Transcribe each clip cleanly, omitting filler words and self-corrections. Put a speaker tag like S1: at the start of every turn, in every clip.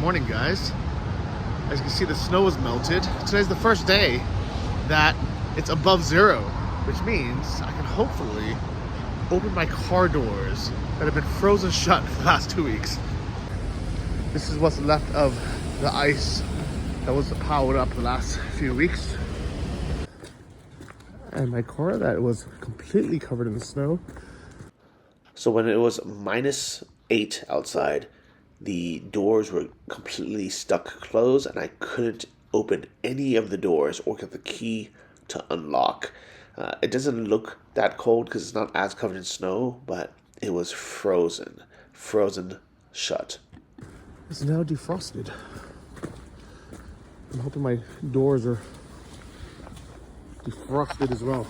S1: morning, guys. As you can see, the snow is melted. Today's the first day that it's above zero, which means I can hopefully open my car doors that have been frozen shut for the last 2 weeks. This is what's left of the ice that was piled up the last few weeks. And my car that was completely covered in snow. So when it was -8 outside, the doors were completely stuck closed and I couldn't open any of the doors or get the key to unlock. It doesn't look that cold because it's not as covered in snow, but it was frozen shut. It's now defrosted. I'm hoping my doors are defrosted as well.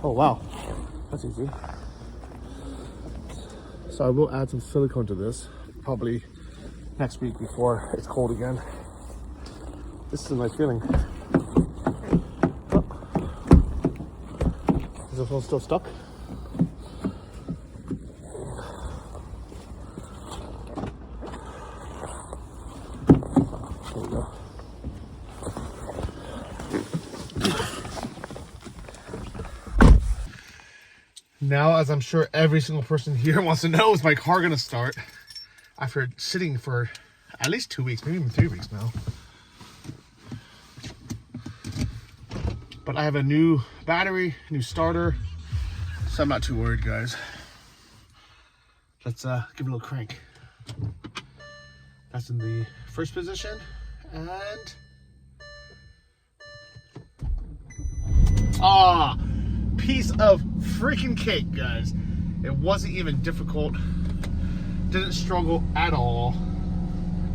S1: Oh wow, that's easy. So I will add some silicone to this, probably next week before it's cold again. This is a nice feeling. Oh. Is this one still stuck? There we go. Now, as I'm sure every single person here wants to know, is my car gonna start after sitting for at least 2 weeks, maybe even 3 weeks now. But I have a new battery, new starter, so I'm not too worried, guys. Let's give it a little crank. That's in the first position, and piece of freaking cake, guys. It wasn't even difficult. Didn't struggle at all.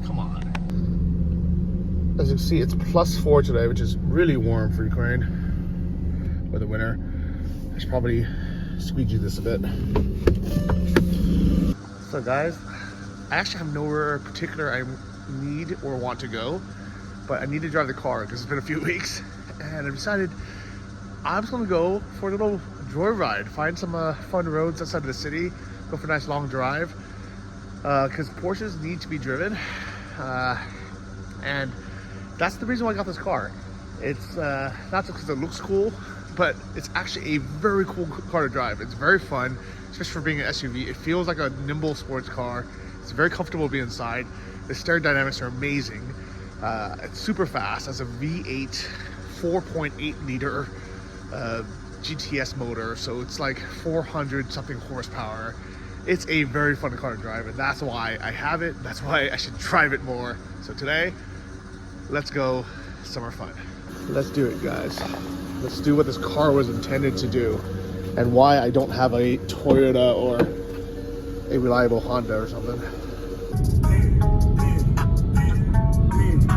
S1: Come on. As you can see, it's +4 today, which is really warm for Ukraine for the winter. I should probably squeegee this a bit. So guys, I actually have nowhere particular I need or want to go, but I need to drive the car because it's been a few weeks, and I decided I'm just gonna go for a little joyride, find some fun roads outside of the city, go for a nice long drive, because Porsches need to be driven, and that's the reason why I got this car. It's not just because it looks cool, but it's actually a very cool car to drive. It's very fun, especially for being an SUV. It feels like a nimble sports car. It's very comfortable to be inside. The steering dynamics are amazing. It's super fast. It's a V8 4.8 liter GTS motor, so it's like 400 something horsepower. It's a very fun car to drive, and that's why I have it. That's why I should drive it more. So today, let's go somewhere fun. Let's do it, guys. Let's do what this car was intended to do, and why I don't have a Toyota or a reliable Honda or something.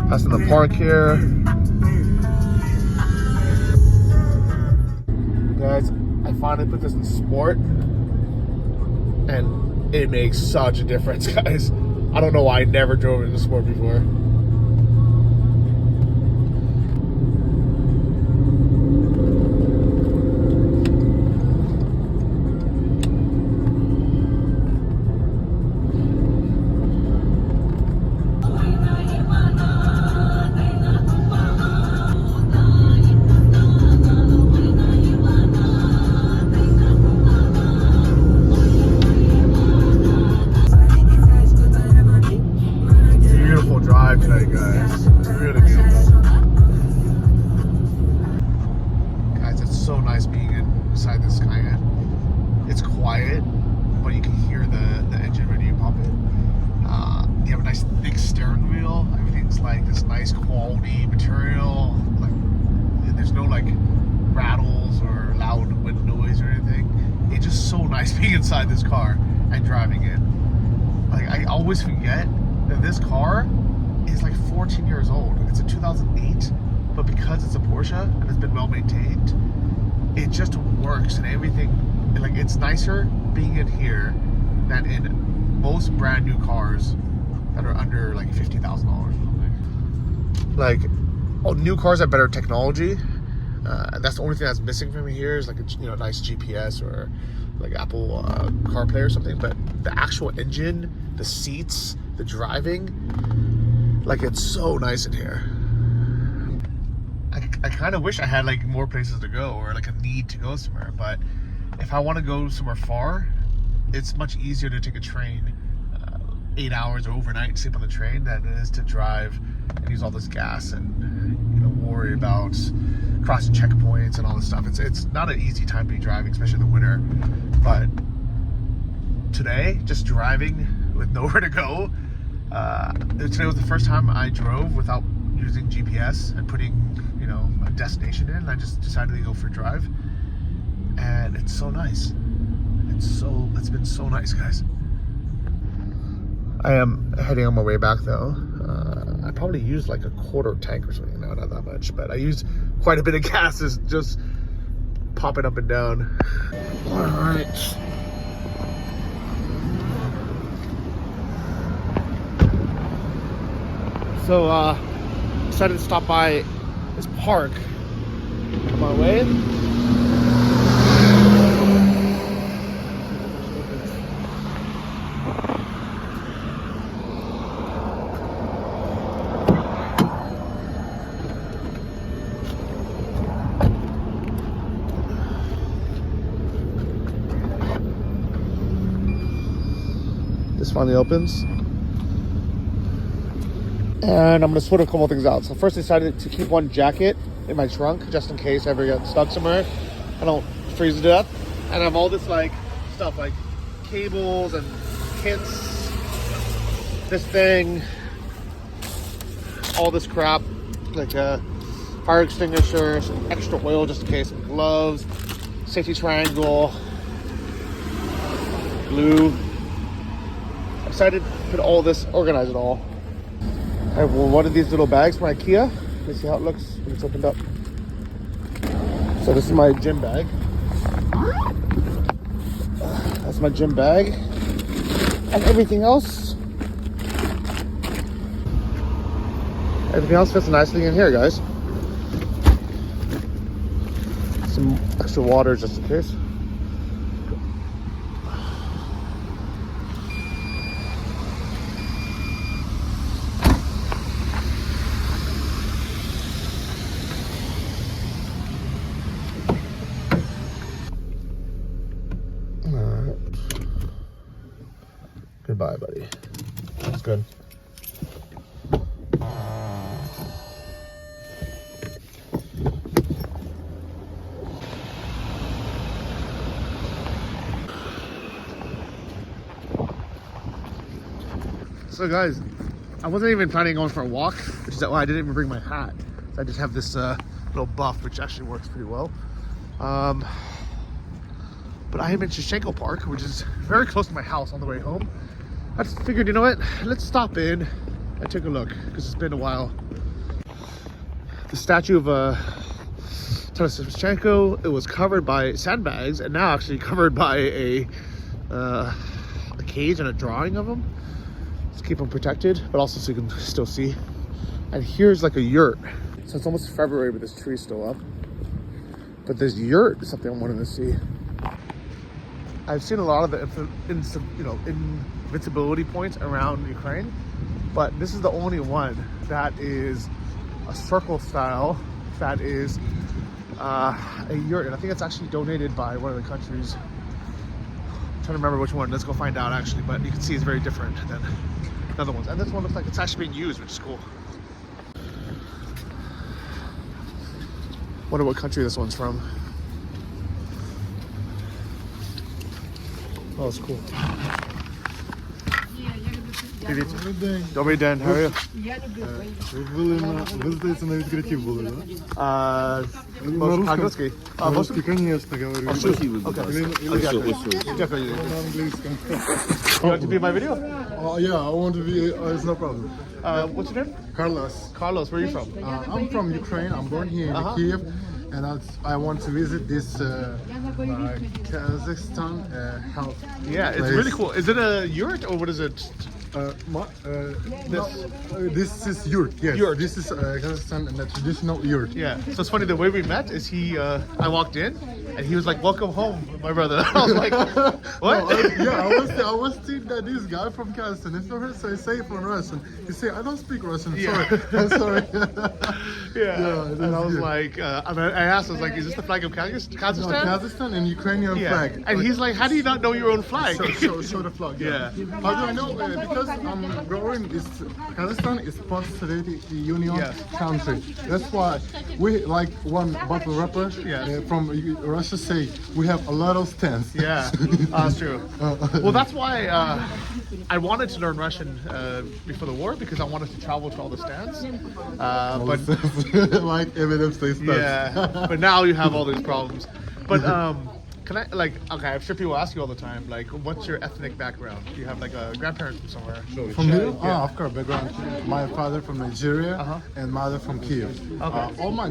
S1: That's in the park here. Guys, I finally put this in sport, and it makes such a difference, guys. I don't know why I never drove it in sport before. Today, guys. Really beautiful. Guys, it's so nice being inside this Cayenne. It's quiet, but you can hear the engine when you pop it. You have a nice thick steering wheel. Everything's like this nice quality material. Like, there's no like rattles or loud wind noise or anything. It's just so nice being inside this car and driving it. Like, I always forget that this car is like 14 years old. It's a 2008, but because it's a Porsche and it's been well maintained, it just works, and everything, like, it's nicer being in here than in most brand new cars that are under like $50,000 or something. Like, new cars have better technology, and that's the only thing that's missing from me here is like a nice GPS or like Apple CarPlay or something, but the actual engine, the seats, the driving, like it's so nice in here. I kind of wish I had like more places to go or like a need to go somewhere, but if I want to go somewhere far, it's much easier to take a train 8 hours or overnight and sleep on the train than it is to drive and use all this gas and, you know, worry about crossing checkpoints and all this stuff. It's not an easy time to be driving, especially in the winter. But today, just driving with nowhere to go, today was the first time I drove without using GPS and putting, you know, a destination in. I just decided to go for a drive, and it's so nice. It's been so nice, guys. I am heading on my way back though. I probably used like a quarter tank or something. No, not that much, but I used quite a bit of gas, just popping up and down. All right. So, decided to stop by this park on my way. This finally opens. And I'm gonna sort a couple things out. So first I decided to keep one jacket in my trunk just in case I ever get stuck somewhere. I don't freeze to death. And I have all this like stuff like cables and kits, this thing, all this crap, like a fire extinguisher, some extra oil just in case, gloves, safety triangle, glue. I decided to put all this, organize it all. I have one of these little bags from IKEA. Let's see how it looks when it's opened up. So this is my gym bag. That's my gym bag. And everything else fits nicely in here, guys. Some extra water just in case. Goodbye, buddy. That's good. So guys, I wasn't even planning on going for a walk, which is why I didn't even bring my hat. So I just have this little buff, which actually works pretty well. But I am in Shevchenko Park, which is very close to my house on the way home. I just figured, you know what, let's stop in and take a look, because it's been a while. The statue of Taras Shevchenko, it was covered by sandbags, and now actually covered by a cage and a drawing of him to keep him protected, but also so you can still see. And here's like a yurt. So it's almost February, but this tree's still up. But this yurt is something I'm wanting to see. I've seen a lot of the invincibility points around Ukraine, but this is the only one that is a circle style, that is a yurt, and I think it's actually donated by one of the countries. I'm trying to remember which one. Let's go find out actually, but you can see it's very different than the other ones. And this one looks like it's actually being used, which is cool. Wonder what country this one's from. Oh, it's cool. Привіт. Добрий день, how are you?
S2: Ви, здається, на відкритті були, так?
S1: По-англійськи?
S2: По-русски, конечно, говорю.
S1: Дякую.
S2: На англійському.
S1: You want to be in my video?
S2: Yeah, I want to be, it's no problem.
S1: What's your name?
S2: Carlos.
S1: Carlos, where are you from?
S2: I'm from Ukraine, I'm born here in Kyiv, and I want to visit this Kazakhstan health
S1: Yeah, it's
S2: place.
S1: really cool. Is it a yurt or what is it?
S2: This is yurt. Yes,
S1: Yurt.
S2: this is Kazakhstan and the traditional yurt.
S1: Yeah. So it's funny, the way we met is I walked in and he was like, "Welcome home, my brother." I was like, "What?"
S2: No, I was thinking that this guy from Kazakhstan. It's not so I say it from Russian. He say I don't speak Russian.
S1: Yeah.
S2: Sorry, I'm sorry.
S1: Yeah. And I was
S2: good.
S1: like, I asked, I was like, "Is this the flag of Kazakhstan?"
S2: No, Kazakhstan and Ukrainian
S1: Yeah.
S2: flag.
S1: And he's like, "How do you not know your own flag?"
S2: Show the flag.
S1: Yeah.
S2: How do I know? Because I'm growing. Kazakhstan is post-Soviet Union
S1: Yes.
S2: country. That's why we like one bottle rapper
S1: Yes.
S2: from Russia say we have a lot of stands.
S1: Yeah, that's true. Well, that's why I wanted to learn Russian before the war because I wanted to travel to all the stands. But
S2: like evidence they start.
S1: yeah, but now you have all these problems. But can I okay? I'm sure people ask you all the time, like, what's your ethnic background? Do you have like a grandparents from somewhere?
S2: From here?
S1: Yeah.
S2: Oh, of course, background. My father from Nigeria
S1: Uh-huh.
S2: and mother from Kyiv.
S1: Okay.
S2: All my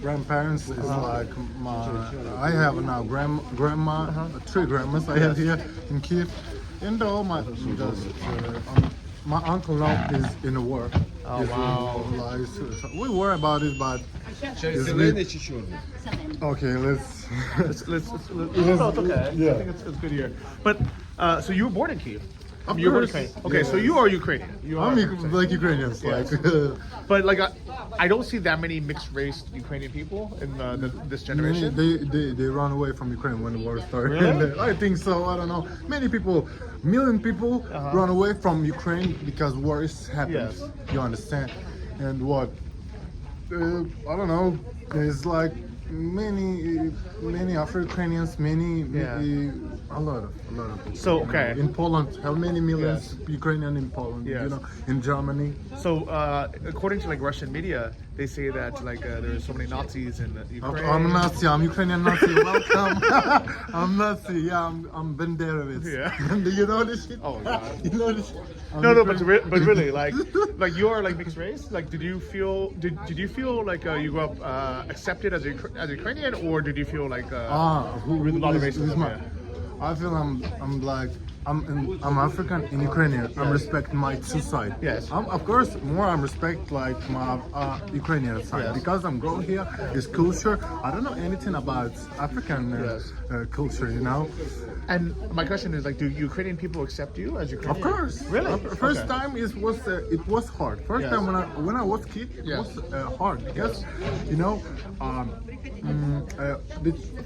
S2: grandparents is like I have now grandma, three grandmas I have here in Kyiv, and all my uncle now is in the war.
S1: Oh, wow.
S2: We worry about it, but okay, let's.
S1: No, it's okay.
S2: Yeah.
S1: I think it's good here. But so you were born in Kyiv.
S2: Of
S1: You were
S2: course.
S1: Ukrainian. Okay,
S2: Yeah.
S1: so you are Ukrainian. You are.
S2: Like Ukrainians,
S1: Yes.
S2: like.
S1: But like I don't see that many mixed race Ukrainian people in this generation.
S2: They run away from Ukraine when the war started.
S1: Really?
S2: I think so. I don't know. Many people, million people, run away from Ukraine because war is happening.
S1: Yes.
S2: You understand? And what? I don't know. There's like many Afro-Ukrainians, a lot of.
S1: So okay.
S2: In Poland, how many millions Ukrainian in Poland?
S1: Yes.
S2: You know, in Germany.
S1: So according to like Russian media, they say that like there are so many Nazis in Ukraine.
S2: I'm Nazi. I'm Ukrainian Nazi. Welcome. I'm Nazi. Yeah, I'm Banderovitz.
S1: Yeah.
S2: You know this shit?
S1: Oh god.
S2: You know this shit?
S1: No, but really, like you are like mixed race. Like, did you feel like you grew up accepted as a Ukrainian, or did you feel like with a lot of racism?
S2: I feel I'm African and Ukrainian. I'm respect my two sides.
S1: Yes.
S2: Of course, I'm respect like my Ukrainian side
S1: Yes.
S2: because I'm grown here. This culture, I don't know anything about African culture. You know.
S1: And my question is like, do Ukrainian people accept you as Ukrainian?
S2: Of course.
S1: Really?
S2: First
S1: Okay.
S2: time it was hard. First
S1: Yes.
S2: time when I was kid, it
S1: Yes.
S2: was hard because you know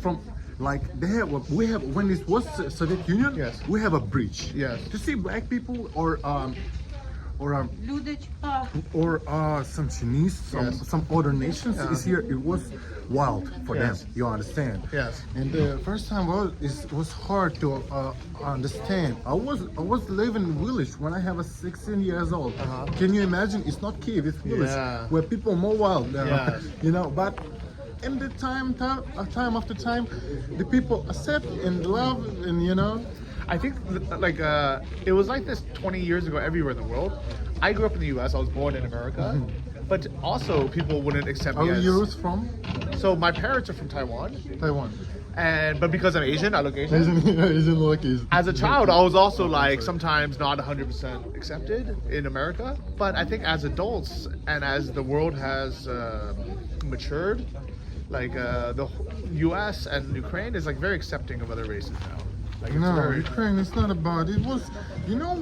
S2: from like we have when it was Soviet Union,
S1: Yes.
S2: we have a bridge.
S1: Yes.
S2: To see black people or some Chinese, some other nations is here. It was wild for
S1: Yes.
S2: them. You understand?
S1: Yes.
S2: And the first time was hard to understand. I was living in village when I was 16 years old. Can you imagine? It's not Kyiv, it's village
S1: Yeah.
S2: where people more wild.
S1: Yes.
S2: You know, but in the time after time, the people accept and love, and you know.
S1: I think like it was like this 20 years ago everywhere in the world. I grew up in the U.S. I was born in America, but also people wouldn't accept me
S2: Are
S1: as.
S2: you from
S1: So my parents are from Taiwan,
S2: Taiwan?
S1: but because I'm Asian, I look Asian.
S2: Asian like is.
S1: As a child, I was also like sometimes not 100% accepted in America. But I think as adults and as the world has matured, like the U.S. and Ukraine is like very accepting of other races now. Like it's
S2: No,
S1: very,
S2: Ukraine is not about it. Was you know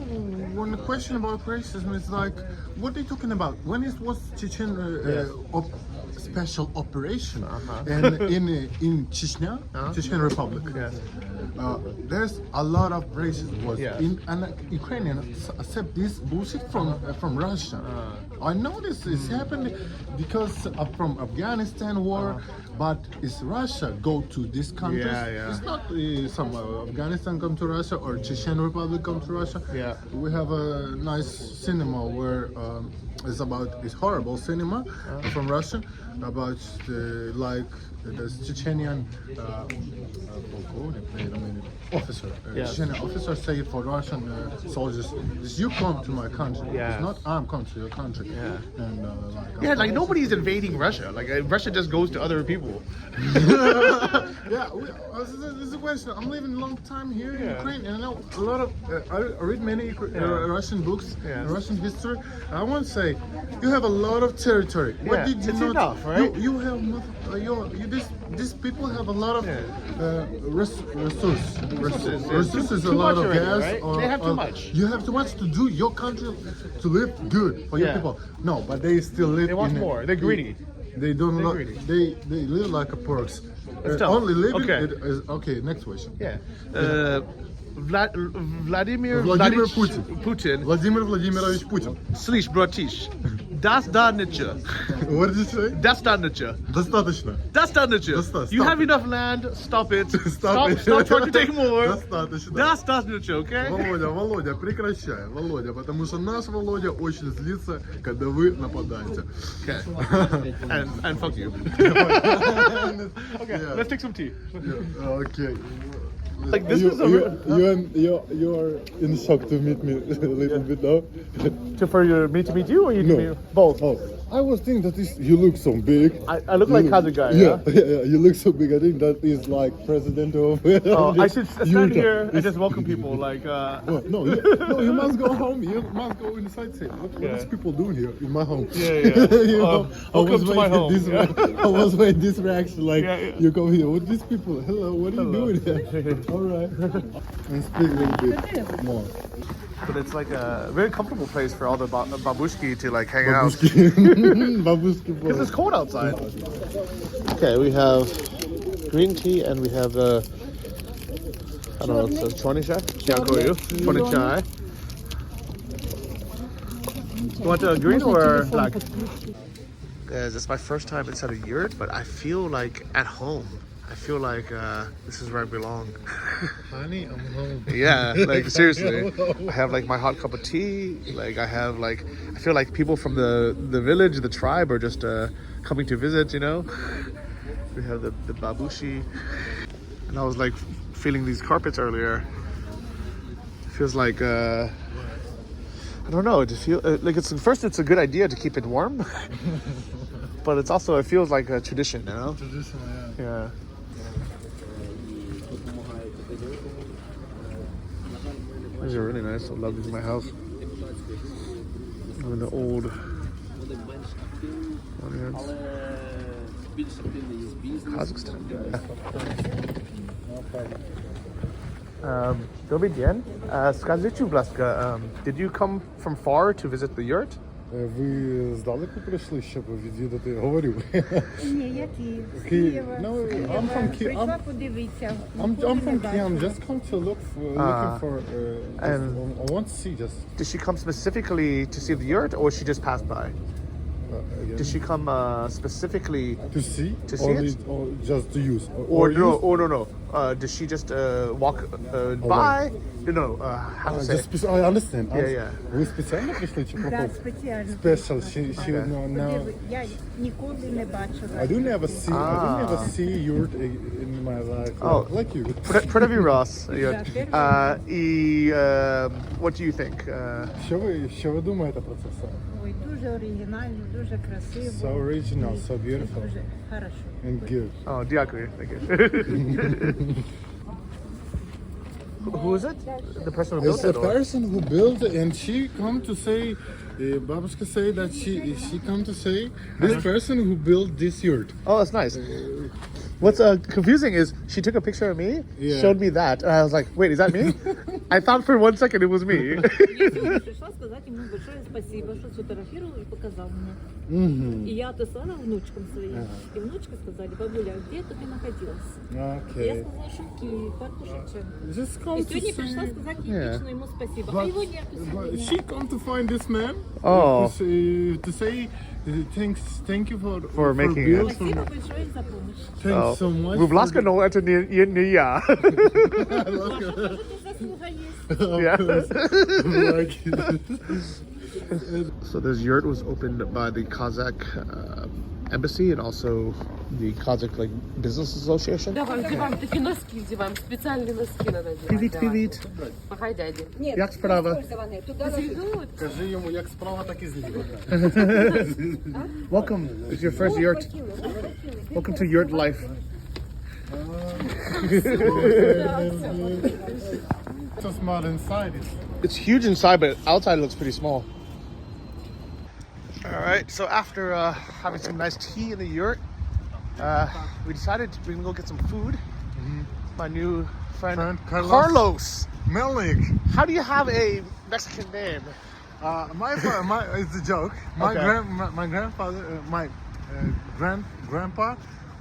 S2: when the question about racism is like, what are you talking about? When it was Chechen special operation and in Chechnya, Chechen Republic, there's a lot of racism was
S1: Yes.
S2: and Ukrainians accept this bullshit from Russia. I know this is happening because from Afghanistan war, but it's Russia go to these countries.
S1: Yeah.
S2: It's not some Afghanistan come to Russia or Chechen Republic come to Russia.
S1: Yeah.
S2: We have a nice cinema where it's horrible cinema from Russia about like There's Chechenian officer.
S3: Yes.
S2: Chechenian officer say for Russian soldiers, "This you come to my country.
S3: Yes.
S2: It's not I'm coming to your country."
S3: Yeah.
S2: And
S3: Yeah, like nobody's invading Russia. Like Russia just goes to other people.
S2: Yeah, this is a question. I'm living a long time here in
S3: Yeah.
S2: Ukraine, and I know a lot of. I read many Russian books,
S3: Yeah.
S2: Russian history. I want to say, you have a lot of territory.
S3: Yeah,
S2: What did you
S3: it's
S2: not?
S3: enough, right?
S2: You have not. These people have a lot of resources,
S3: Too
S2: a lot
S3: much
S2: of
S3: already,
S2: gas.
S3: right? They have too much.
S2: You have too much to do your country to live good for your
S3: Yeah.
S2: people. No, but they still live.
S3: They want
S2: in
S3: more. They're greedy.
S2: They don't.
S3: They're
S2: Lo-
S3: greedy.
S2: they live like a perks.
S3: It's tough.
S2: Only living.
S3: Okay.
S2: It is, okay. Next question.
S3: Yeah. Vladimir
S2: Vladimir
S3: Vladich Putin.
S2: Vladimir Vladimirovich Putin.
S3: Слышь, братиш, достаточно.
S2: What did you say?
S3: Достаточно.
S2: Достаточно.
S3: Достаточно.
S2: Stop
S3: You have
S2: it.
S3: enough land. Stop it.
S2: Stop it.
S3: Stop trying to take more.
S2: Достаточно.
S3: Достаточно, okay?
S2: Володя, прекращай, Володя, потому что наш Володя очень злится, когда вы нападаете.
S3: Okay. And fuck you. Okay,
S2: Yeah.
S3: let's take some tea.
S2: Okay.
S3: Like this is a
S2: you are in shock to meet me a little bit now.
S3: me to meet you or you to
S2: No.
S3: meet both?
S2: Oh, I was thinking that you look so big.
S3: I look like Kazakh guy, yeah?
S2: Yeah, you look so big. I think that is like president of.
S3: Oh, I should stand
S2: Yurts.
S3: here and just welcome people like
S2: Well, no, you must go home. You must go inside. Say, what
S3: Yeah.
S2: is people doing here in my home?
S3: Yeah.
S2: You know,
S3: Welcome to my home.
S2: I was waiting this reaction, like
S3: Yeah.
S2: you come here. What these people? Hello, what are you doing here? All right, and speak a little bit more.
S3: But it's like a very comfortable place for all the babushki to like hang out.
S2: Babushki, babushki.
S3: Because it's cold outside. Okay, we have green tea and we have I don't know, it's a choni chai? Choni chai. You want green or black? Guys, it's my first time inside a yurt, but I feel like at home. I feel like this is where I belong.
S2: Honey, I'm home.
S3: Yeah, like seriously. I have like my hot cup of tea. Like I feel like people from the village, the tribe are just coming to visit, you know? We have the babushi. And I was like feeling these carpets earlier. It feels like, I don't know, it feels like it's a good idea to keep it warm. But it's also, it feels like a tradition, you know?
S2: Traditional, yeah.
S3: Yeah. These are really nice. I love these in my house. I'm in the old onions. Kazakhstan. Dobry dzień. Скажите, будь ласка, did you come from far to visit the yurt?
S2: Ви здалеку прийшли, щоб відвідати, говорю.
S4: Ні, я Київ. З
S2: Київ.
S4: Києва.
S2: No,
S4: З Києва.
S2: I'm from Kyiv.
S4: Прийшла подивитися.
S2: I'm
S4: Ніколи
S2: from
S4: не
S2: Kyiv. I'm
S4: бачила.
S2: just come to looking for.
S3: And-
S2: I want to see just.
S3: Did she come specifically to see the yurt, or she just passed by?
S2: Again.
S3: Did she come specifically,
S2: To see?
S3: To see
S2: Only,
S3: it?
S2: or just to use?
S3: or no?
S2: use?
S3: Or no? Did she just walk by? No. How to say?
S2: Just, I understand.
S3: Yeah.
S2: Ви спеціально прийшли чи
S4: Так,
S2: проходити?
S4: спеціально.
S2: Special. She no.
S4: Я ніколи не бачила.
S2: I do never see yurt in my life.
S3: Oh.
S2: Like you.
S3: Pretty Ross.
S4: Дякую.
S3: What do you think?
S2: Що ви думаєте про це все?
S4: Ой, дуже оригінально, дуже красиво.
S2: So original, so beautiful.
S4: Дуже хорошо.
S2: And good.
S3: Oh, дякую. Thank you. Who is it? The person who built
S2: It's a
S3: it? Or?
S2: person who built it, and she come to say, Babushka say that she come to say this person who built this yurt.
S3: Oh, that's nice. What's confusing is she took a picture of me,
S2: Yeah.
S3: showed me that, and I was like, wait, is that me? I thought for 1 second it was me.
S5: Я сегодня пришла сказать ему большое спасибо, что сфотографировал и показал мне. И я отослала внучкам своим. И внучка сказали: бабуля, а где ты находилась? Я
S2: Okay.
S5: сказала, что в Киеве, Паркушича.
S2: Just come
S5: И
S2: to
S5: сегодня пришла
S2: say.
S5: сказать
S3: Yeah.
S5: лично ему спасибо. А
S2: But,
S5: его нету
S2: but
S5: сегодня.
S2: she come to find this man.
S3: Oh.
S2: To say thank you for
S3: making
S2: build,
S3: it.
S5: Спасибо большое за помощь.
S2: Thanks so much.
S3: Будь ласка, но это не я.
S5: Тоже заслуга есть.
S3: Yeah.
S2: Like,
S3: So this yurt was opened by the Kazakh embassy and also the Kazakh like business association.
S6: Давай, вдеваем такие носки, вдеваем. Специальные носки надо делать.
S3: Привет,
S6: Давай.
S3: привет.
S6: Махай дяде.
S3: Як справа?
S6: Зайдут.
S2: Кажи йому, як справа, так і зліва.
S3: Welcome. It's your first yurt. Welcome to yurt life.
S2: So smart inside.
S3: It's huge inside, but outside it looks pretty small. All right, so after having some nice tea in the yurt, we decided we're gonna go get some food. My new friend Carlos.
S2: Melik.
S3: How do you have a Mexican name?
S2: It's a joke. My
S3: Okay.
S2: my grandfather, grandpa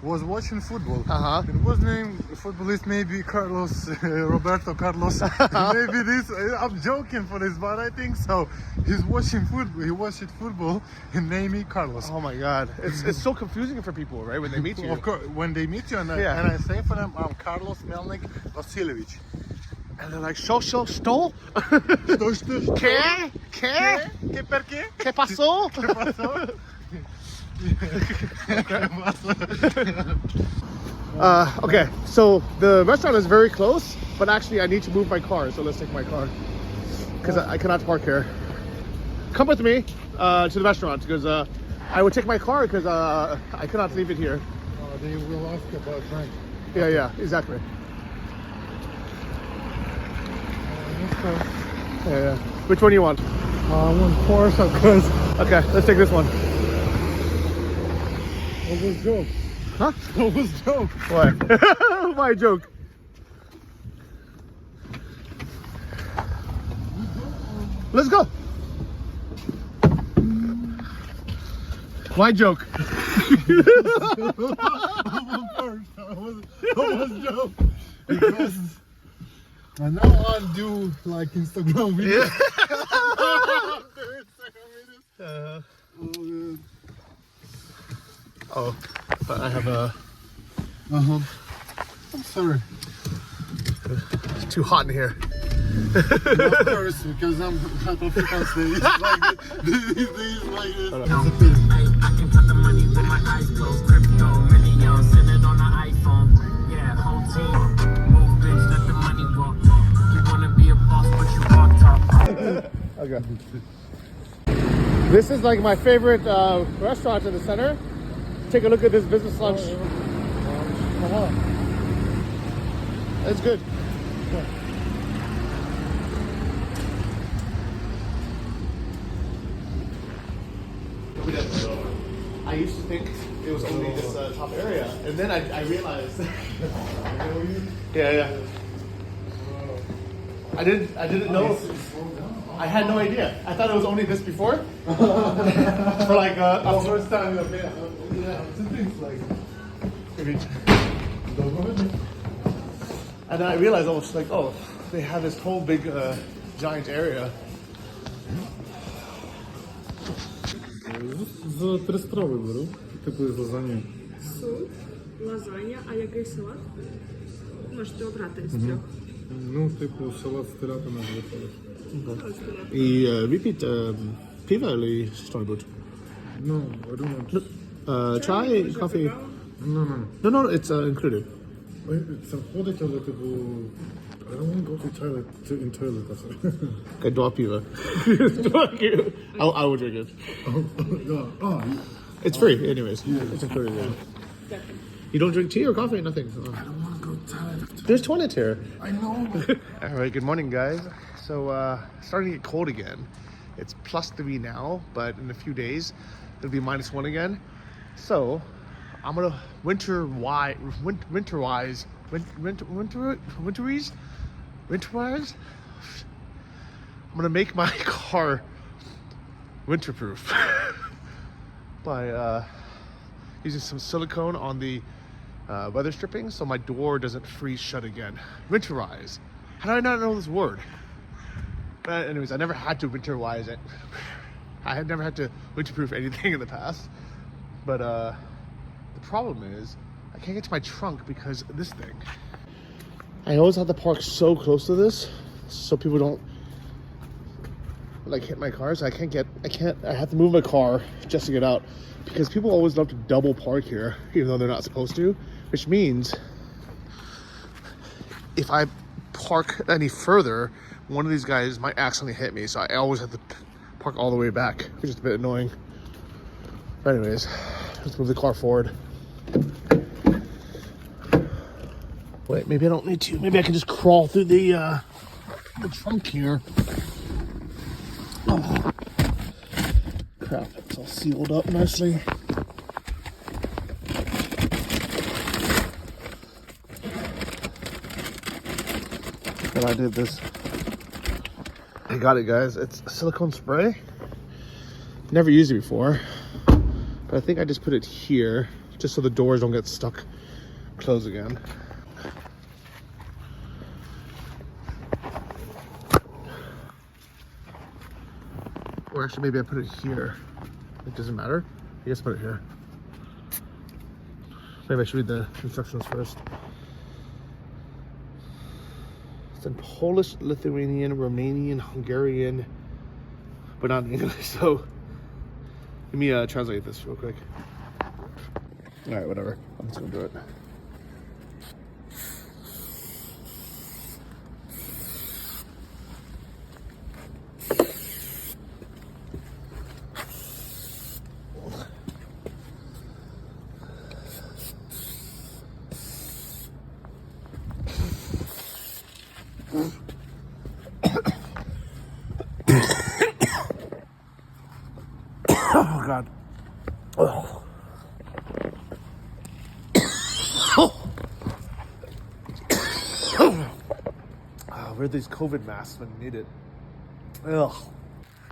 S2: was watching football.
S3: Uh-huh.
S2: It was named footballist maybe Carlos Roberto Carlos. Maybe this. I'm joking for this, but I think so. He's watching football. He watched football and named me Carlos.
S3: Oh my God, it's so confusing for people, right? When they meet you.
S2: Of course, when they meet you and
S3: Yeah.
S2: I say for them, I'm Carlos Melnik Vasiljevich.
S3: And they're like, Shosho, stole?
S2: Что?
S3: ¿Qué? ¿Qué?
S2: ¿Qué per qué?
S3: ¿Qué pasó?
S2: ¿Qué pasó?
S3: Okay, so the restaurant is very close, but actually I need to move my car, so let's take my car. Because I cannot park here. Come with me to the restaurant, because I would take my car, because I cannot leave it here.
S2: They will ask about rent.
S3: Yeah, exactly. Yeah. Which one do you want?
S2: I want Porsche, because
S3: Okay, let's take this one.
S2: it was joke.
S3: Huh?
S2: It was joke.
S3: Why? Why joke? Let's go. Why joke?
S2: I was joke. Because I now I do like Instagram videos.
S3: Oh, but I have a.
S2: I'm sorry.
S3: It's too hot in here.
S2: Of course, because I'm half African days like this. Like this.
S7: I can put the money with my eyes closed. Crypto, millions, send it on an iPhone. Yeah, whole team. Move, bitch, let the money walk. You wanna be a boss, but you walk top.
S3: Okay. This is like my favorite restaurant in the center. Take a look at this business lunch. It's good. I used to think it was only this top area, and then I realized. Yeah. I didn't know. I had no idea. I thought it was only this before. For like a
S2: First time, yeah, two things like.
S3: And then I realized, oh, it's like, oh, they have this whole big giant area.
S2: За 3 страви беру, типу з лазанью.
S8: Суп, лазанья, а який салат? Можете обрати із трьох.
S2: Ну, типу, салат з телятиною виходить.
S3: И repeat пиво или что-нибудь?
S2: No, I don't want.
S3: Chai, coffee? No, it's included.
S2: Це входить, але типу. I don't want to go to toilet, in toilet, that's it.
S3: Okay, два пива. I will drink it. It's free, anyways. It's included. Yeah. You don't drink tea or coffee? Nothing.
S2: I don't want to go to toilet.
S3: There's toilets here.
S2: I know.
S3: All right, good morning, guys. So, starting to get cold again. It's +3 now, but in a few days, it'll be -1 again. So, I'm gonna winterize. I'm gonna make my car winterproof by using some silicone on the weather stripping, so my door doesn't freeze shut again. Winterize. How do I not know this word? But anyways, I never had to winterize it. I had never had to winterproof anything in the past. But the problem is I can't get to my trunk because of this thing. I always have to park so close to this so people don't like hit my car, so I have to move my car just to get out, because people always love to double park here, even though they're not supposed to, which means if I park any further, one of these guys might accidentally hit me, so I always have to park all the way back, which is a bit annoying. But anyways, let's move the car forward. Wait, maybe I don't need to. Maybe I can just crawl through the trunk here. Oh, crap, it's all sealed up nicely. And I did this. I got it, guys. It's silicone spray. Never used it before, but I think I just put it here just so the doors don't get stuck closed again. Or actually, maybe I put it here. It doesn't matter. I guess put it here. Maybe I should read the instructions first. It's in Polish, Lithuanian, Romanian, Hungarian, but not in English. So let me translate this real quick. All right, whatever. I'm just gonna do it. Oh God. Oh. Wear these COVID masks when you need it. Ugh.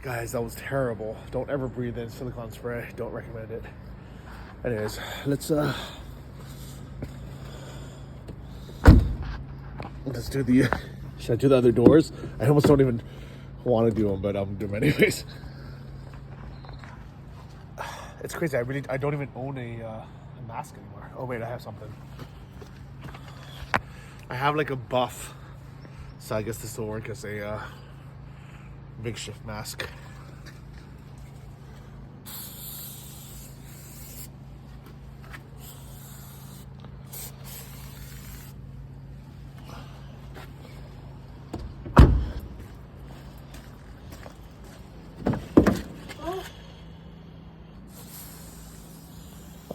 S3: Guys, that was terrible. Don't ever breathe in silicone spray. Don't recommend it. Anyways, let's do the, should I do the other doors? I almost don't even want to do them, but I'm doing them anyways. It's crazy. I don't even own a mask anymore. Oh wait, I have something. I have like a buff, so I guess this will work as a makeshift mask.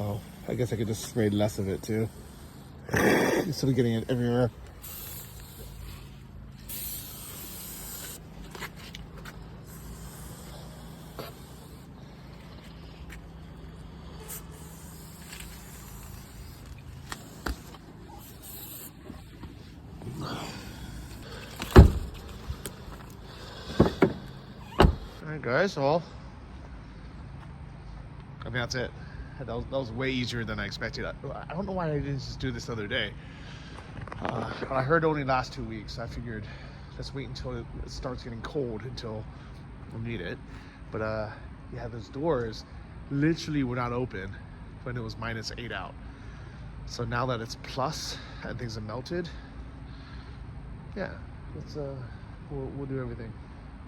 S3: Oh, I guess I could just spray less of it too, instead of getting it everywhere. Alright guys, well, I mean that's it. That was way easier than I expected. I don't know why I didn't just do this the other day. But I heard it only lasts 2 weeks. So I figured let's wait until it starts getting cold until we need it. But yeah, those doors literally were not open when it was -8 out. So now that it's plus and things have melted, yeah, let's we'll do everything.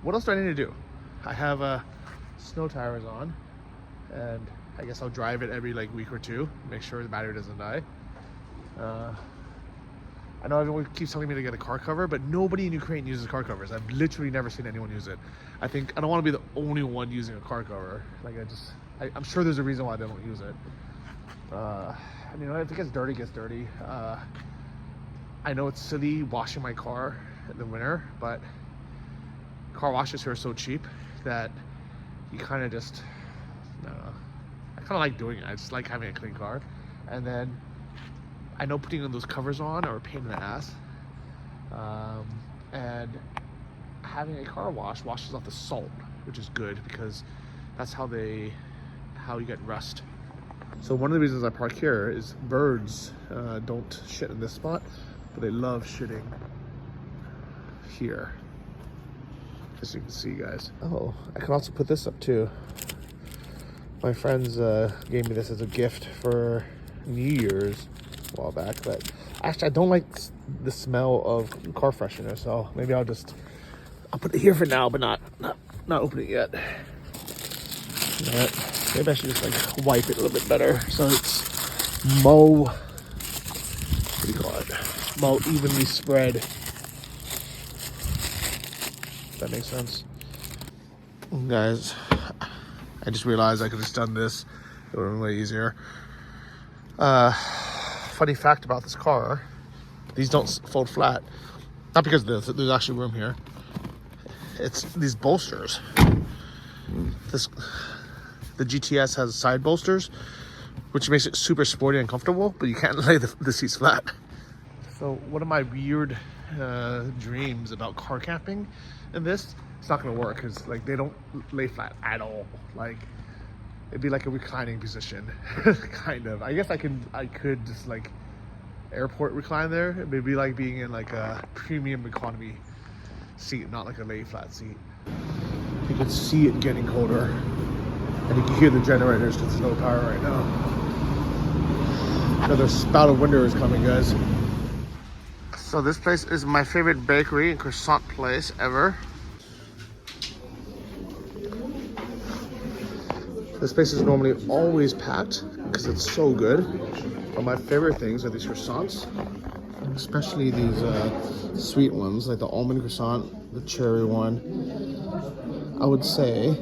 S3: What else do I need to do? I have snow tires on, and I guess I'll drive it every like week or two, make sure the battery doesn't die. I know everyone keeps telling me to get a car cover, but nobody in Ukraine uses car covers. I've literally never seen anyone use it. I think I don't want to be the only one using a car cover. Like I'm sure there's a reason why they don't use it. And you know, if it gets dirty, it gets dirty. I know it's silly washing my car in the winter, but car washes here are so cheap that you kind of just, I don't know. I kind of like doing it. I just like having a clean car. And then I know putting those covers on are a pain in the ass. And having a car wash washes off the salt, which is good because that's how you get rust. So one of the reasons I park here is birds don't shit in this spot, but they love shitting here. As you can see, guys. Oh, I can also put this up too. My friends gave me this as a gift for New Year's a while back, but actually I don't like the smell of car freshener, so maybe I'll put it here for now, but not Not opening yet. Alright. Maybe I should just like wipe it a little bit better so it's more, what do you call it? More evenly spread. If that makes sense. Guys, I just realized I could have just done this. It would have been way easier. Funny fact about this car, these don't fold flat. Not because there's actually room here. It's these bolsters. The GTS has side bolsters, which makes it super sporty and comfortable, but you can't lay the seats flat. So one of my weird dreams about car camping in this, it's not gonna work because like they don't lay flat at all. Like it'd be like a reclining position, kind of. I guess I could just like airport recline there. It'd be like being in like a premium economy seat, not like a lay flat seat. You can see it getting colder, and you can hear the generators because there's no power right now. Another spout of winter is coming, guys. So this place is my favorite bakery and croissant place ever. This place is normally always packed because it's so good. But my favorite things are these croissants, especially these sweet ones, like the almond croissant, the cherry one. I would say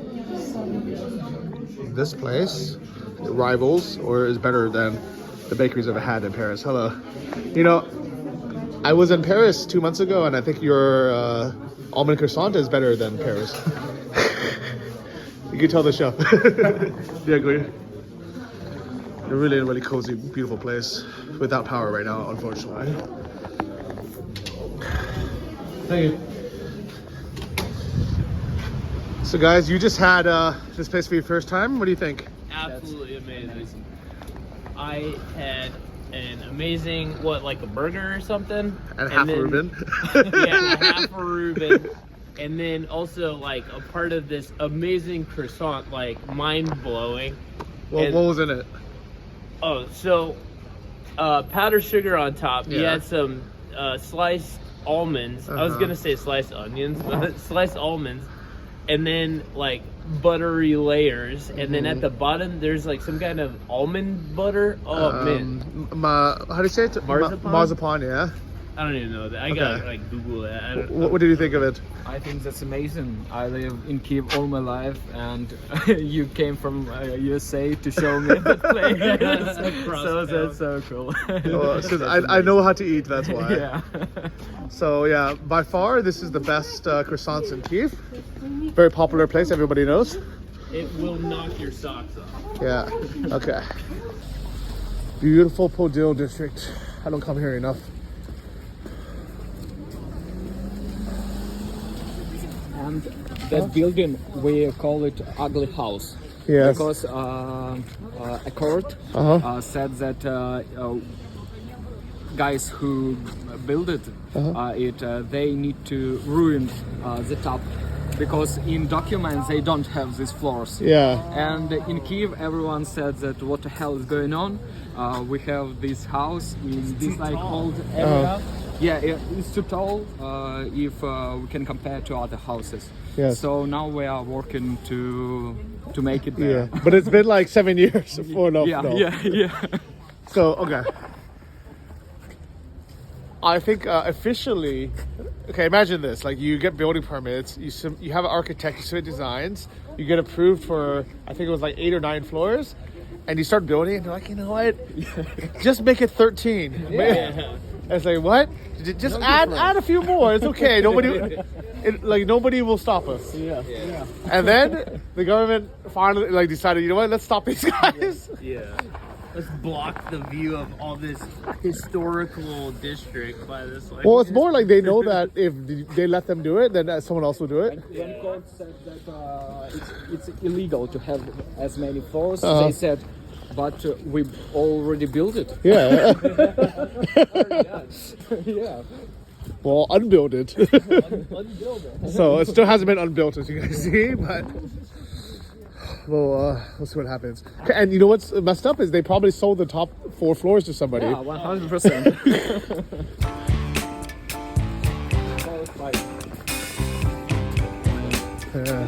S3: this place rivals or is better than the bakeries I've had in Paris. Hello. You know, I was in Paris 2 months ago, and I think your almond croissant is better than Paris. You can tell the chef. Do you agree? A really, really cozy, beautiful place without power right now, unfortunately. Thank you. So guys, you just had this place for your first time. What do you think?
S9: Absolutely amazing. I had an amazing, like a burger or something?
S3: And half a Reuben.
S9: Yeah, half a Reuben. And then also like a part of this amazing croissant, like mind-blowing.
S3: Well, what was in it?
S9: Oh, so powdered sugar on top.
S3: Yeah.
S9: You had some sliced almonds. I was gonna say sliced onions, but sliced almonds. And then like buttery layers, and then at the bottom there's like some kind of almond butter. Oh man,
S3: how do you say it?
S9: Marzipan?
S3: Marzipan, yeah.
S9: I don't even know that. I gotta like Google that. I don't,
S3: What did you think of it?
S10: I think that's amazing. I live in Kyiv all my life, and you came from USA to show me that place. So that's so cool.
S3: Well, 'cause I know how to eat, that's why.
S10: Yeah.
S3: So yeah, by far this is the best croissants in Kyiv. Very popular place, everybody knows.
S9: It will knock your socks off.
S3: Yeah. Okay. Beautiful Podil district. I don't come here enough.
S10: And that building, we call it Ugly House.
S3: Yes.
S10: Because a court said that guys who built it, they need to ruin the top. Because in documents they don't have these floors.
S3: Yeah.
S10: And in Kyiv everyone said that what the hell is going on? We have this house in this like old area. Yeah, it's too tall if we can compare to other houses.
S3: Yes.
S10: So now we are working to make it there.
S3: Yeah. But it's been like 7 years for enough.
S10: Yeah.
S3: So okay. I think officially, okay, imagine this, like you get building permits, you have an architect, you submit designs, you get approved for, I think it was like 8 or 9 floors, and you start building and you're like, you know what, just make it 13.
S9: Yeah.
S3: And it's like, what? Just add a few more, it's okay, nobody will stop us.
S10: Yeah.
S3: And then the government finally like decided, you know what, let's stop these guys.
S9: Yeah. Let's block the view of all this historical district by this. Like,
S3: Well, it's more like they know that if they let them do it, then someone else will do it.
S10: When court said that it's illegal to have as many floors, they said, but we already built it.
S3: Yeah.
S10: Yeah.
S3: Well, unbuilt it. So it still hasn't been unbuilt, as you guys see, but we'll see what happens. Okay, and you know what's messed up is they probably sold the top 4 floors to somebody.
S10: Yeah, 100%.
S3: Yeah.